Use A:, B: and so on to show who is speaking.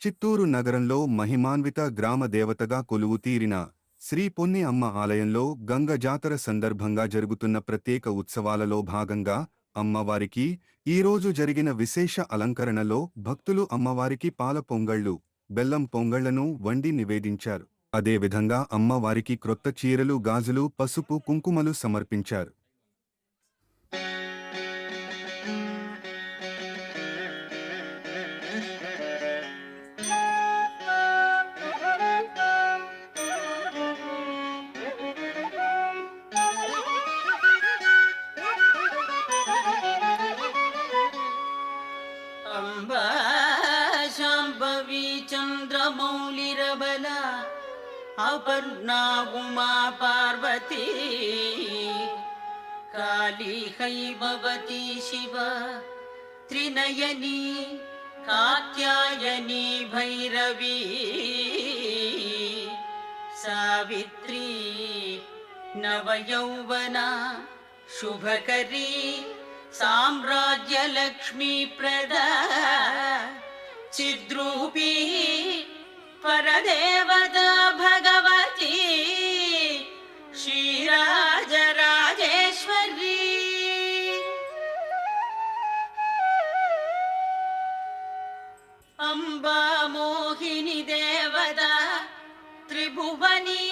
A: చిత్తూరు నగరంలో మహిమాన్విత గ్రామ దేవతగా కొలువుతీరిన శ్రీ పొన్ని అమ్మ ఆలయంలో గంగ జాతర సందర్భంగా జరుగుతున్న ప్రత్యేక ఉత్సవాలలో భాగంగా అమ్మవారికి ఈరోజు జరిగిన విశేష అలంకరణలో భక్తులు అమ్మవారికి పాల పొంగళ్ళు, బెల్లం పొంగళ్లను వండి నివేదించారు. అదేవిధంగా అమ్మవారికి క్రొత్త చీరలు, గాజులు, పసుపు, కుంకుమలు సమర్పించారు.
B: अम्बा शाम्भवी चन्द्रमौलिरबला अपर्णा उमा पार्वती काली हैमवती शिवा त्रिनयनी कात्यायनी भैरवी सावित्री नवयौवना शुभकरी साम्राज्यलक्ष्मी प्रदा चिद्रूपी परदेवता भगवती श्रीराजराजेश्वरी अम्बा मोहिनी देवता त्रिभुवनी